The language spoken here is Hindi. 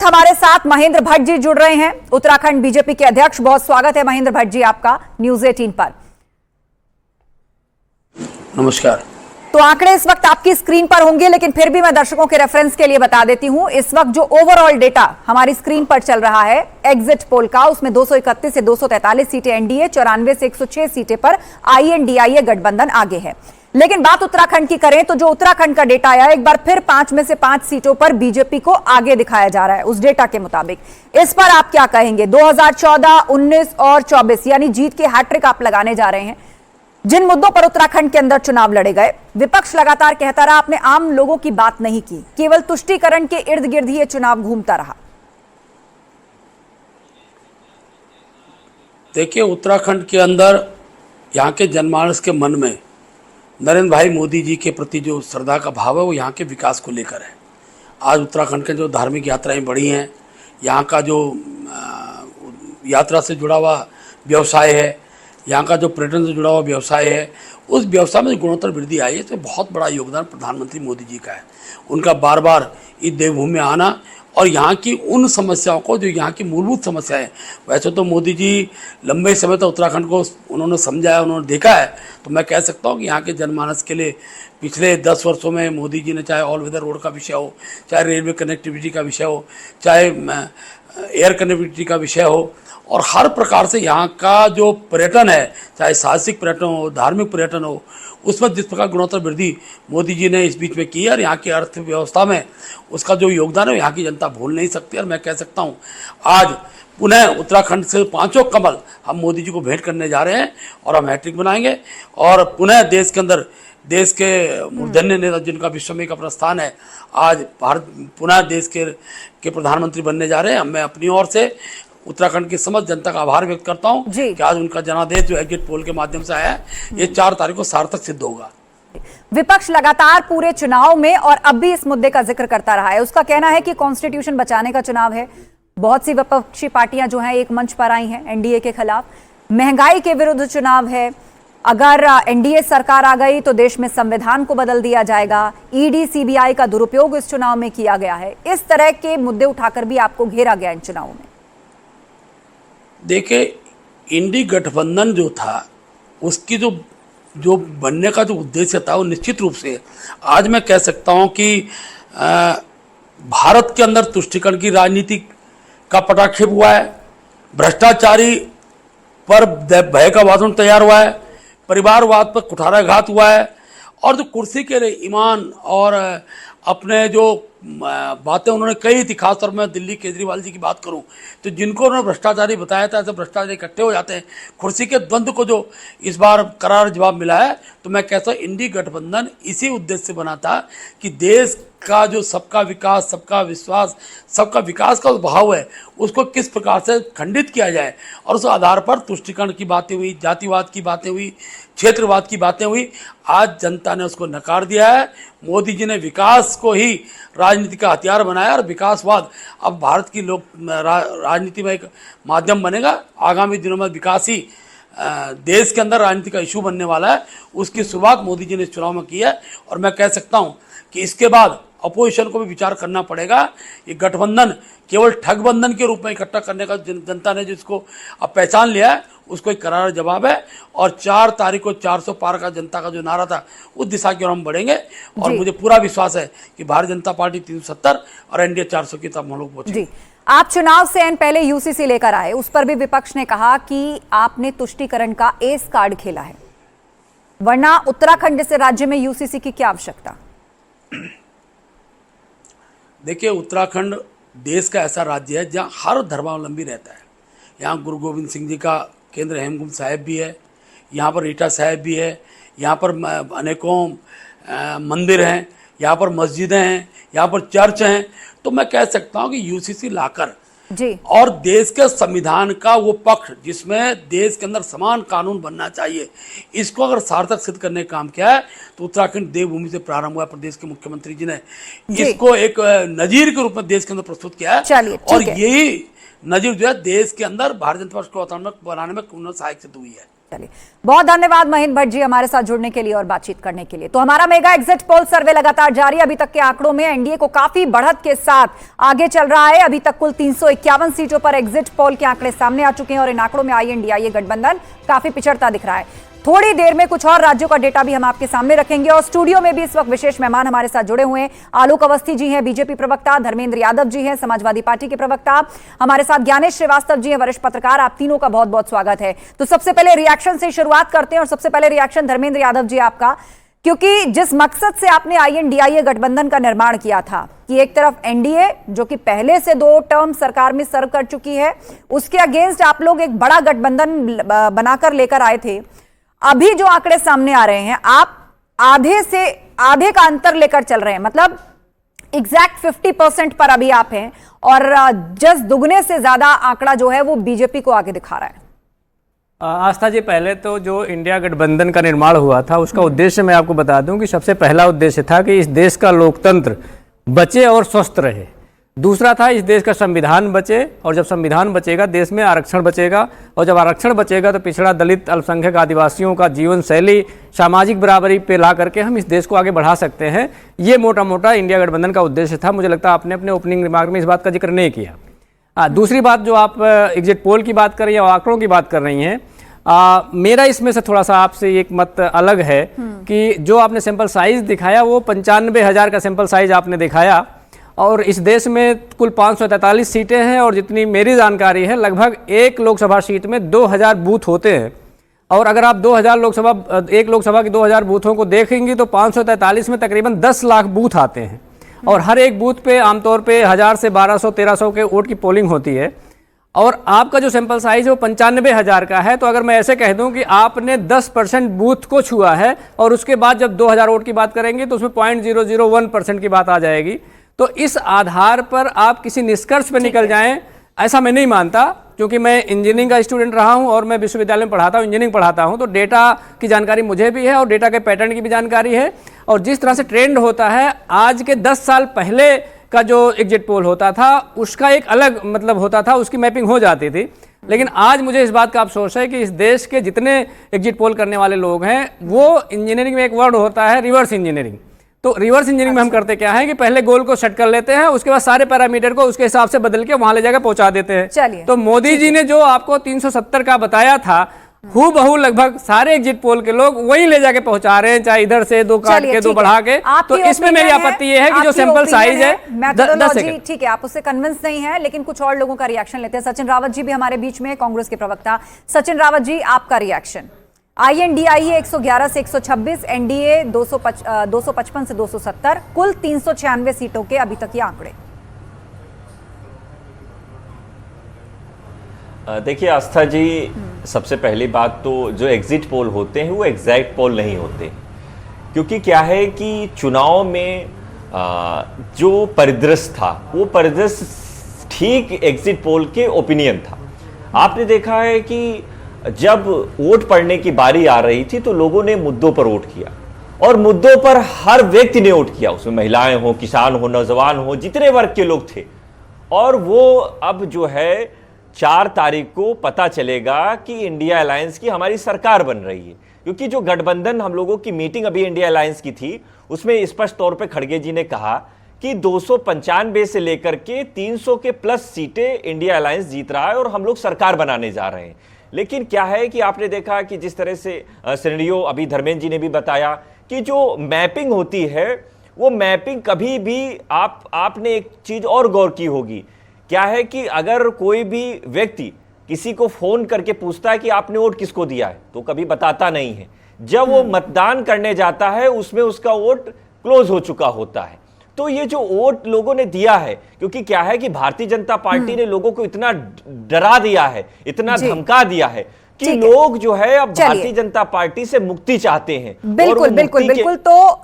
हमारे साथ महेंद्र भट्ट जी जुड़ रहे हैं, उत्तराखंड बीजेपी के अध्यक्ष। बहुत स्वागत है महेंद्र भट्ट जी आपका न्यूज़ 18 पर। नमस्कार। तो आंकड़े इस वक्त आपकी स्क्रीन पर होंगे, लेकिन फिर भी मैं दर्शकों के रेफरेंस के लिए बता देती हूं। इस वक्त जो ओवरऑल डेटा हमारी स्क्रीन पर चल रहा है एग्जिट पोल का, उसमें 231 से 243 सीटें एनडीए, 94 से 106 सीटें पर आईएनडीआईए गठबंधन आगे है। लेकिन बात उत्तराखंड की करें तो जो उत्तराखंड का डेटा आया, एक बार फिर 5 में से 5 सीटों पर बीजेपी को आगे दिखाया जा रहा है उस डेटा के मुताबिक। इस पर आप क्या कहेंगे? 2014, 19 और 24 यानी जीत की हैट्रिक आप लगाने जा रहे हैं। जिन मुद्दों पर उत्तराखंड के अंदर चुनाव लड़े गए, विपक्ष लगातार कहता रहा आपने आम लोगों की बात नहीं की, केवल तुष्टीकरण के इर्द गिर्द ही ये चुनाव घूमता रहा। देखिए, उत्तराखंड के अंदर यहाँ के जनमानस के मन में नरेंद्र भाई मोदी जी के प्रति जो श्रद्धा का भाव है वो यहाँ के विकास को लेकर है। आज उत्तराखंड के जो धार्मिक यात्राएं बढ़ी हैं, यहाँ का जो यात्रा से जुड़ा हुआ व्यवसाय है, यहाँ का जो पर्यटन से जुड़ा हुआ व्यवसाय है, उस व्यवसाय में गुणोत्तर वृद्धि आई है, तो बहुत बड़ा योगदान प्रधानमंत्री मोदी जी का है। उनका बार बार इस देवभूमि में आना और यहाँ की उन समस्याओं को, जो यहाँ की मूलभूत समस्या है, वैसे तो मोदी जी लंबे समय तक उत्तराखंड को उन्होंने समझा है, उन्होंने देखा है, तो मैं कह सकता हूँ कि यहाँ के जनमानस के लिए पिछले 10 वर्षों में मोदी जी ने चाहे ऑल वेदर रोड का विषय हो, चाहे रेलवे कनेक्टिविटी का विषय हो, चाहे एयर कनेक्टिविटी का विषय हो, और हर प्रकार से यहाँ का जो पर्यटन है, चाहे साहसिक पर्यटन हो, धार्मिक पर्यटन हो, उसमें जिस प्रकार गुणोत्तर वृद्धि मोदी जी ने इस बीच में की है और यहाँ की अर्थव्यवस्था में उसका जो योगदान है यहाँ की जनता भूल नहीं सकती। और मैं कह सकता हूँ आज पुनः उत्तराखंड से 5 कमल हम मोदी जी को भेंट करने जा रहे हैं और हम हैट्रिक बनाएंगे और पुनः देश के अंदर, देश के मूर्धन्य नेता जिनका विश्व में एक अपना स्थान है, आज भारत पुनः देश के प्रधानमंत्री बनने जा रहे हैं। मैं अपनी ओर से उत्तराखंड की समस्त जनता का आभार व्यक्त करता हूं कि आज उनका जनादेश जो एग्जिट पोल के माध्यम से आया है, ये 4 तारीख को सार्थक सिद्ध होगा। विपक्ष लगातार पूरे चुनाव में और अब भी इस मुद्दे का जिक्र करता रहा है। उसका कहना है कि कॉन्स्टिट्यूशन बचाने का चुनाव है। बहुत सी विपक्षी पार्टियां जो हैं एक मंच पर आई हैं एनडीए के खिलाफ। महंगाई के विरुद्ध चुनाव है। अगर एनडीए सरकार आ गई तो देश में संविधान को बदल दिया जाएगा। ईडी सीबीआई का दुरुपयोग इस चुनाव में किया गया है। इस तरह के मुद्दे उठाकर भी आपको घेरा गया इन चुनावों में। देखिए, इंडी गठबंधन जो था, उसकी जो बनने का जो उद्देश्य था वो निश्चित रूप से आज मैं कह सकता हूं कि भारत के अंदर तुष्टीकरण की राजनीति का पटाक्षेप हुआ है, भ्रष्टाचारी पर भय का वातावरण तैयार हुआ है, परिवारवाद पर कुठाराघात हुआ है, और जो कुर्सी के लिए ईमान और अपने जो बातें उन्होंने कही थी, खासतौर में दिल्ली केजरीवाल जी की बात करूं तो जिनको उन्होंने भ्रष्टाचारी बताया था, ऐसे भ्रष्टाचारी इकट्ठे हो जाते हैं। कुर्सी के द्वंद्व को जो इस बार करार जवाब मिला है, तो मैं कहता हूँ इंडी गठबंधन इसी उद्देश्य से बना था कि देश का जो सबका विकास, सबका विश्वास, सबका विकास का भाव है, उसको किस प्रकार से खंडित किया जाए, और उस आधार पर तुष्टीकरण की बातें हुई, जातिवाद की बातें हुई, क्षेत्रवाद की बातें हुई। आज जनता ने उसको नकार दिया है। मोदी जी ने विकास को ही राजनीति का हथियार बनाया और विकासवाद अब भारत की राजनीति में एक माध्यम बनेगा। आगामी दिनों में विकास ही देश के अंदर राजनीति का इशू बनने वाला है। उसकी शुरुआत मोदी जी ने इस चुनाव में की है, और मैं कह सकता हूं कि इसके बाद अपोजिशन को भी विचार करना पड़ेगा। ये गठबंधन केवल ठगबंधन के रूप में इकट्ठा करने का जनता ने जिसको अब पहचान लिया है, उसको एक करारा जवाब है। और 4 तारीख को 400 पार का जनता का जो नारा था, उस दिशा की ओर हम बढ़ेंगे, और मुझे पूरा विश्वास है कि भारतीय जनता पार्टी 370 और एनडीए 400 की तरफ हम लोग पहुंचे। आप चुनाव से एन पहले यूसीसी लेकर आए, उस पर भी विपक्ष ने कहा कि आपने तुष्टीकरण का एस कार्ड खेला है, वरना उत्तराखंड जैसे राज्य में यूसीसी की क्या आवश्यकता? देखिए, उत्तराखंड देश का ऐसा राज्य है जहाँ हर धर्मावलंबी रहता है। यहाँ गुरु गोविंद सिंह जी का केंद्र हेमकुंड साहिब भी है, यहाँ पर रीटा साहिब भी है, यहाँ पर अनेकों मंदिर हैं, यहाँ पर मस्जिदें हैं, यहाँ पर चर्च हैं। तो मैं कह सकता हूँ कि यूसीसी लाकर जी, और देश के संविधान का वो पक्ष जिसमें देश के अंदर समान कानून बनना चाहिए, इसको अगर सार्थक सिद्ध करने का काम किया है, तो उत्तराखंड देवभूमि से प्रारंभ हुआ। प्रदेश के मुख्यमंत्री जी ने इसको एक नजीर के रूप में देश के अंदर प्रस्तुत किया है, और यही नजीर जो है देश के अंदर भारतीय जनता पार्टी को बनाने में सहायक सिद्ध हुई है। चलिए, बहुत धन्यवाद महेंद्र भट्ट जी हमारे साथ जुड़ने के लिए और बातचीत करने के लिए। तो हमारा मेगा एग्जिट पोल सर्वे लगातार जारी। अभी तक के आंकड़ों में एनडीए को काफी बढ़त के साथ आगे चल रहा है। अभी तक कुल 351 सीटों पर एग्जिट पोल के आंकड़े सामने आ चुके हैं और इन आंकड़ों में आईएनडीआईए गठबंधन काफी पिछड़ता दिख रहा है। थोड़ी देर में कुछ और राज्यों का डेटा भी हम आपके सामने रखेंगे और स्टूडियो में भी इस वक्त विशेष मेहमान हमारे साथ जुड़े हुए हैं। आलोक अवस्थी जी हैं बीजेपी प्रवक्ता, धर्मेंद्र यादव जी हैं समाजवादी पार्टी के प्रवक्ता, हमारे साथ ज्ञानेश श्रीवास्तव जी हैं वरिष्ठ पत्रकार। आप तीनों का बहुत बहुत स्वागत है। तो सबसे पहले रिएक्शन से शुरुआत करते हैं और सबसे पहले रिएक्शन धर्मेंद्र यादव जी आपका, क्योंकि जिस मकसद से आपने आईएनडीआईए गठबंधन का निर्माण किया था कि एक तरफ एनडीए जो कि पहले से 2 टर्म सरकार में सर्व कर चुकी है, उसके अगेंस्ट आप लोग एक बड़ा गठबंधन बनाकर लेकर आए थे। अभी जो आंकड़े सामने आ रहे हैं, आप आधे का अंतर लेकर चल रहे हैं, मतलब एग्जैक्ट 50% पर अभी आप हैं और जस्ट दुगने से ज्यादा आंकड़ा जो है वो बीजेपी को आगे दिखा रहा है। आस्था जी, पहले तो जो इंडिया गठबंधन का निर्माण हुआ था उसका उद्देश्य मैं आपको बता दूं कि सबसे पहला उद्देश्य था कि इस देश का लोकतंत्र बचे और स्वस्थ रहे। दूसरा था इस देश का संविधान बचे, और जब संविधान बचेगा देश में आरक्षण बचेगा, और जब आरक्षण बचेगा तो पिछड़ा, दलित, अल्पसंख्यक, आदिवासियों का जीवन शैली, सामाजिक बराबरी पे ला करके हम इस देश को आगे बढ़ा सकते हैं। ये मोटा मोटा इंडिया गठबंधन का उद्देश्य था। मुझे लगता है आपने अपने ओपनिंग रिमार्क में इस बात का जिक्र नहीं किया। दूसरी बात, जो आप एग्जिट पोल की बात कर रही हैं और आंकड़ों की बात कर रही हैं, मेरा इसमें से थोड़ा सा आपसे एक मत अलग है कि जो आपने सैंपल साइज दिखाया वो 95,000 का सैंपल साइज आपने दिखाया, और इस देश में कुल 543 सीटें हैं और जितनी मेरी जानकारी है लगभग एक लोकसभा सीट में 2000 बूथ होते हैं। और अगर आप 2000 एक लोकसभा की 2000 बूथों को देखेंगे तो 543 में तकरीबन 10 लाख बूथ आते हैं और हर एक बूथ पे आमतौर पे 1000 से 1200-1300 के वोट की पोलिंग होती है। और आपका जो सैंपल साइज है वो 95,000 का है। तो अगर मैं ऐसे कह दूं कि आपने 10% बूथ को छुआ है और उसके बाद जब 2000 वोट की बात करेंगे तो उसमें 0.001% की बात आ जाएगी। तो इस आधार पर आप किसी निष्कर्ष पर निकल जाएं, ऐसा मैं नहीं मानता, क्योंकि मैं इंजीनियरिंग का स्टूडेंट रहा हूं और मैं विश्वविद्यालय में पढ़ाता हूं, इंजीनियरिंग पढ़ाता हूं, तो डेटा की जानकारी मुझे भी है और डेटा के पैटर्न की भी जानकारी है। और जिस तरह से ट्रेंड होता है, आज के 10 साल पहले का जो एग्जिट पोल होता था उसका एक अलग मतलब होता था, उसकी मैपिंग हो जाती थी। लेकिन आज मुझे इस बात का अफसोस है कि इस देश के जितने एग्जिट पोल करने वाले लोग हैं, वो इंजीनियरिंग में एक वर्ड होता है रिवर्स इंजीनियरिंग। तो रिवर्स इंजीनियरिंग में हम करते क्या है कि पहले गोल को सेट कर लेते हैं, उसके बाद सारे पैरामीटर को उसके हिसाब से बदल के वहां ले जाकर पहुंचा देते हैं। तो मोदी जी ने जो आपको 370 का बताया था, हूबहू लगभग सारे एग्जिट पोल के लोग वही ले जाके पहुंचा रहे हैं, चाहे इधर से 2 काट के 2 बढ़ा के। तो इसमें मेरी आपत्ति ये है कि जो सैंपल साइज है मेथोडोलॉजी ठीक है, आप उससे कन्विंस नहीं है, लेकिन कुछ और लोगों का रिएक्शन लेते हैं। सचिन रावत जी भी हमारे बीच में, कांग्रेस के प्रवक्ता। सचिन रावत जी, आपका रिएक्शन। आईएनडीआईए 111 से 126, एनडीए 255 से 270, कुल 396 सीटों के अभी तक ये आंकड़े। देखिए आस्था जी, सबसे पहली बात तो जो एग्जिट पोल होते हैं वो एग्जैक्ट पोल नहीं होते, क्योंकि क्या है कि चुनाव में जो परिदृश्य था वो परिदृश्य ठीक एग्जिट पोल के ओपिनियन था। आपने देखा है कि जब वोट पड़ने की बारी आ रही थी तो लोगों ने मुद्दों पर वोट किया, और मुद्दों पर हर व्यक्ति ने वोट किया, उसमें महिलाएं हो, किसान हो, नौजवान हो, जितने वर्ग के लोग थे। और वो अब जो है 4 तारीख को पता चलेगा कि इंडिया अलायंस की हमारी सरकार बन रही है, क्योंकि जो गठबंधन हम लोगों की मीटिंग अभी इंडिया अलायंस की थी उसमें स्पष्ट तौर पे खड़गे जी ने कहा कि 295 से लेकर के 300 के प्लस सीटें इंडिया अलायंस जीत रहा है और हम लोग सरकार बनाने जा रहे हैं। लेकिन क्या है कि आपने देखा कि जिस तरह से सिनेरियो अभी धर्मेंद्र जी ने भी बताया कि जो मैपिंग होती है वो मैपिंग कभी भी आपने एक चीज और गौर की होगी, क्या है कि अगर कोई भी व्यक्ति किसी को फोन करके पूछता है कि आपने वोट किसको दिया है तो कभी बताता नहीं है। जब वो मतदान करने जाता है उसमें उसका वोट क्लोज हो चुका होता है। तो ये जो वोट लोगों ने दिया है, क्योंकि क्या है कि भारतीय जनता पार्टी ने लोगों को इतना डरा दिया है, इतना धमका दिया है कि लोग जो है अब भारतीय जनता पार्टी से मुक्ति चाहते हैं। बिल्कुल बिल्कुल बिल्कुल। तो